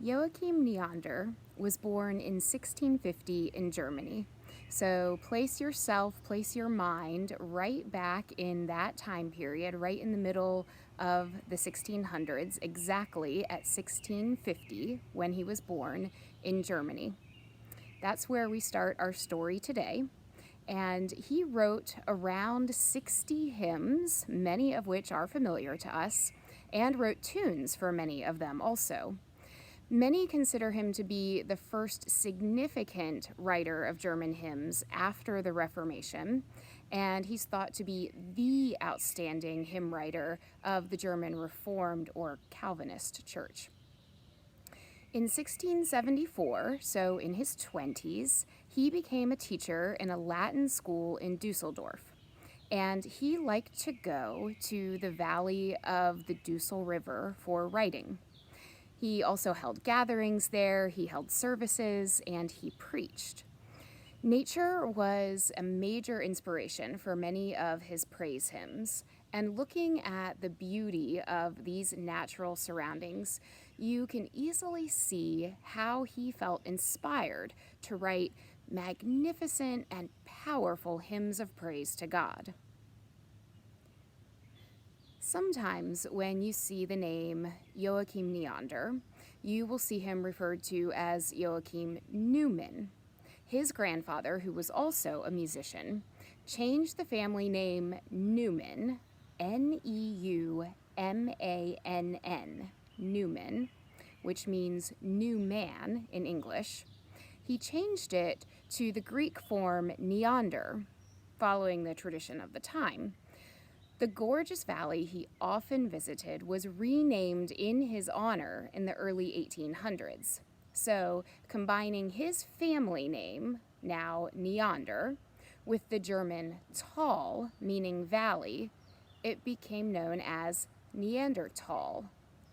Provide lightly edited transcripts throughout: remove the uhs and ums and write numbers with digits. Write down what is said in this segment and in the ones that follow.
Joachim Neander was born in 1650 in Germany. So place your mind right back in that time period, right in the middle of the 1600s, exactly at 1650 when he was born in Germany. That's where we start our story today. And he wrote around 60 hymns, many of which are familiar to us, and wrote tunes for many of them also. Many consider him to be the first significant writer of German hymns after the Reformation, and he's thought to be the outstanding hymn writer of the German Reformed or Calvinist Church. In 1674, so in his 20s, he became a teacher in a Latin school in Dusseldorf. And he liked to go to the valley of the Dussel River for writing. He also held gatherings there, he held services, and he preached. Nature was a major inspiration for many of his praise hymns, and looking at the beauty of these natural surroundings, you can easily see how he felt inspired to write magnificent and powerful hymns of praise to God. Sometimes when you see the name Joachim Neander, you will see him referred to as Joachim Neumann. His grandfather, who was also a musician, changed the family name Neumann, Neumann, Neumann, which means new man in English. He changed it to the Greek form Neander, following the tradition of the time. The gorgeous valley he often visited was renamed in his honor in the early 1800s. So, combining his family name, now Neander, with the German Tal, meaning valley, it became known as Neanderthal,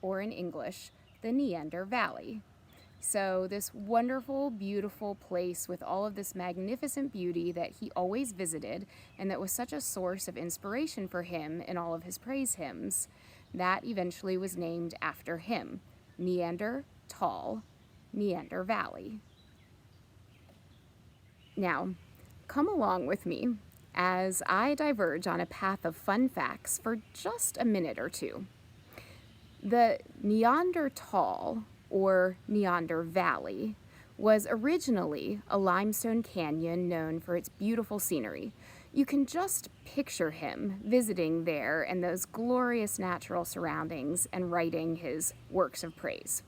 or in English, the Neander Valley. So this wonderful, beautiful place with all of this magnificent beauty that he always visited and that was such a source of inspiration for him in all of his praise hymns, that eventually was named after him, Neanderthal, Neander Valley. Now, come along with me as I diverge on a path of fun facts for just a minute or two. The Neanderthal, or Neander Valley, was originally a limestone canyon known for its beautiful scenery. You can just picture him visiting there and those glorious natural surroundings and writing his works of praise.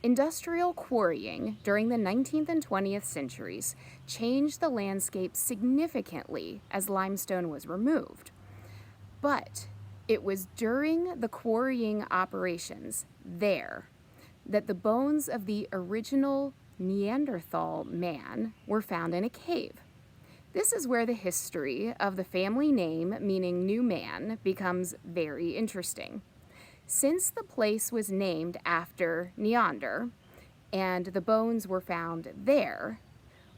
Industrial quarrying during the 19th and 20th centuries changed the landscape significantly as limestone was removed. But it was during the quarrying operations there that the bones of the original Neanderthal man were found in a cave. This is where the history of the family name, meaning new man, becomes very interesting. Since the place was named after Neander, and the bones were found there,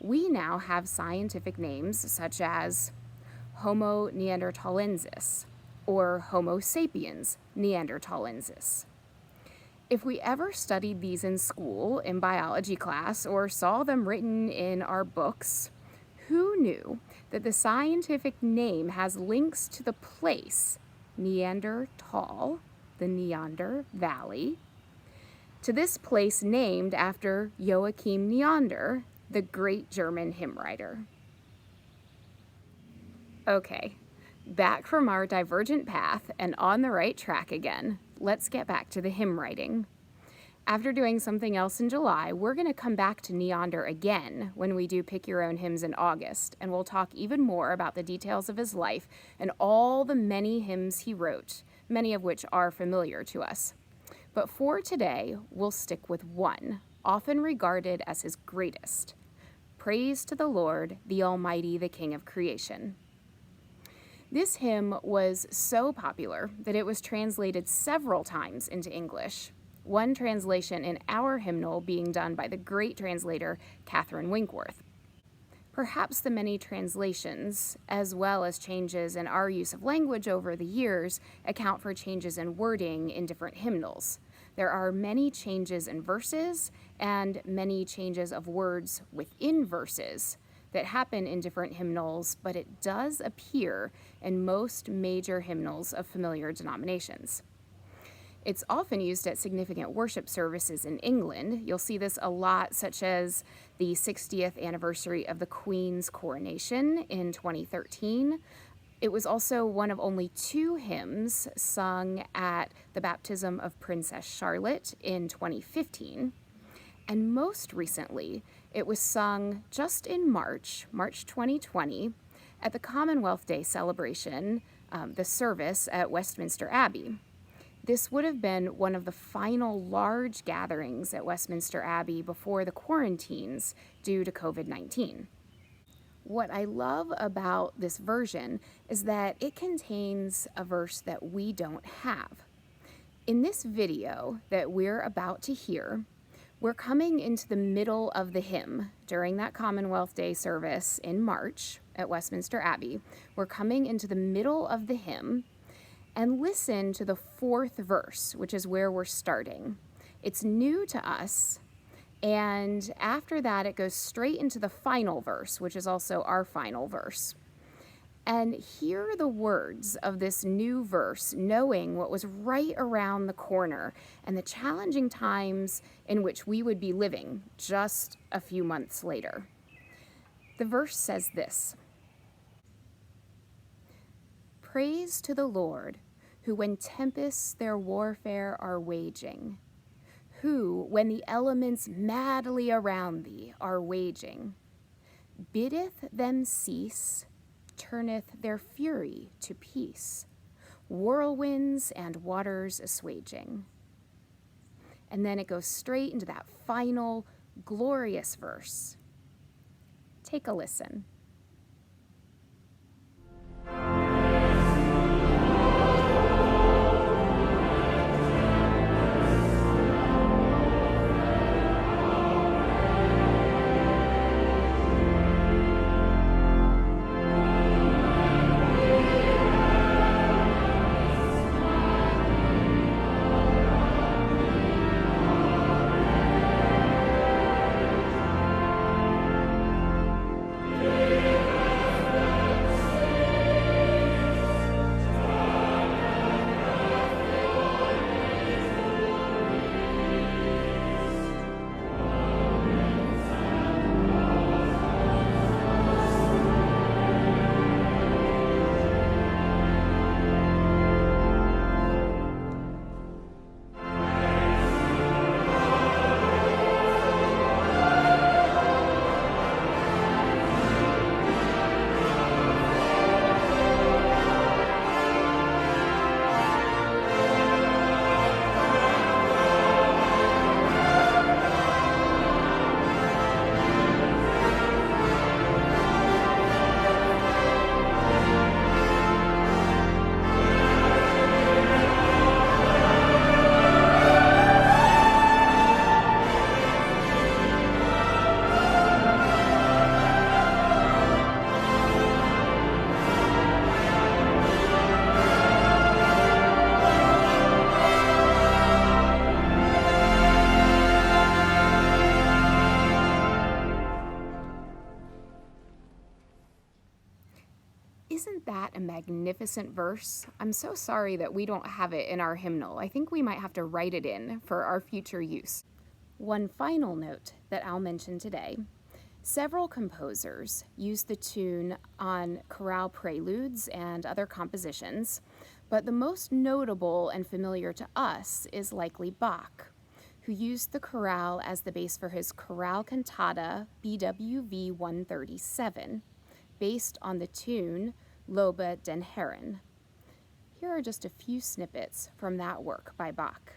we now have scientific names such as Homo neanderthalensis or Homo sapiens neanderthalensis. If we ever studied these in school, in biology class, or saw them written in our books, who knew that the scientific name has links to the place, Neanderthal, the Neander Valley, to this place named after Joachim Neander, the great German hymn writer? Okay, back from our divergent path and on the right track again. Let's get back to the hymn writing. After doing something else in July, we're going to come back to Neander again when we do Pick Your Own Hymns in August, and we'll talk even more about the details of his life and all the many hymns he wrote, many of which are familiar to us. But for today, we'll stick with one, often regarded as his greatest. Praise to the Lord, the Almighty, the King of Creation. This hymn was so popular that it was translated several times into English, one translation in our hymnal being done by the great translator Catherine Winkworth. Perhaps the many translations, as well as changes in our use of language over the years, account for changes in wording in different hymnals. There are many changes in verses and many changes of words within verses that happen in different hymnals, but it does appear in most major hymnals of familiar denominations. It's often used at significant worship services in England. You'll see this a lot, such as the 60th anniversary of the Queen's coronation in 2013. It was also one of only 2 hymns sung at the baptism of Princess Charlotte in 2015. And most recently, it was sung just in March 2020, at the Commonwealth Day celebration, the service at Westminster Abbey. This would have been one of the final large gatherings at Westminster Abbey before the quarantines due to COVID-19. What I love about this version is that it contains a verse that we don't have. In this video that we're about to hear, we're coming into the middle of the hymn during that Commonwealth Day service in March at Westminster Abbey. We're coming into the middle of the hymn, and listen to the 4th verse, which is where we're starting. It's new to us, and after that it goes straight into the final verse, which is also our final verse. And hear the words of this new verse, knowing what was right around the corner and the challenging times in which we would be living just a few months later. The verse says this: "Praise to the Lord, who when tempests their warfare are waging, who when the elements madly around thee are waging, biddeth them cease, turneth their fury to peace, whirlwinds and waters assuaging." And then it goes straight into that final glorious verse. Take a listen. Isn't that a magnificent verse? I'm so sorry that we don't have it in our hymnal. I think we might have to write it in for our future use. One final note that I'll mention today: several composers used the tune on chorale preludes and other compositions, but the most notable and familiar to us is likely Bach, who used the chorale as the base for his chorale cantata BWV 137, based on the tune Lobe den Herren. Here are just a few snippets from that work by Bach.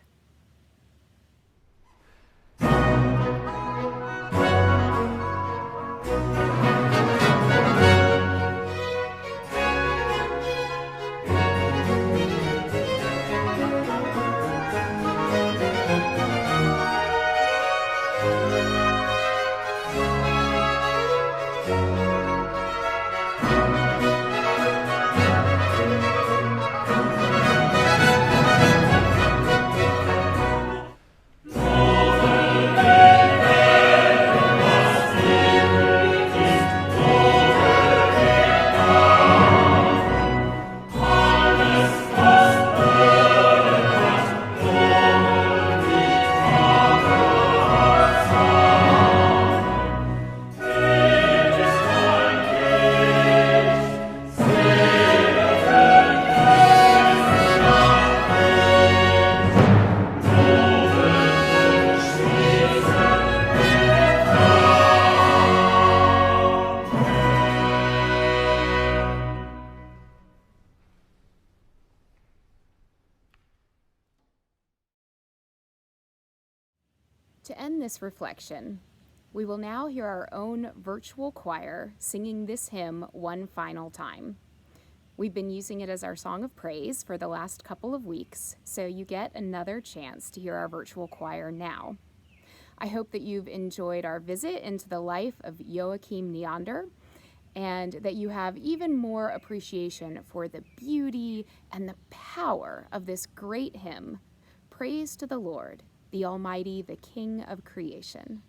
To end this reflection, we will now hear our own virtual choir singing this hymn one final time. We've been using it as our song of praise for the last couple of weeks, so you get another chance to hear our virtual choir now. I hope that you've enjoyed our visit into the life of Joachim Neander, and that you have even more appreciation for the beauty and the power of this great hymn, Praise to the Lord, the Almighty, the King of Creation.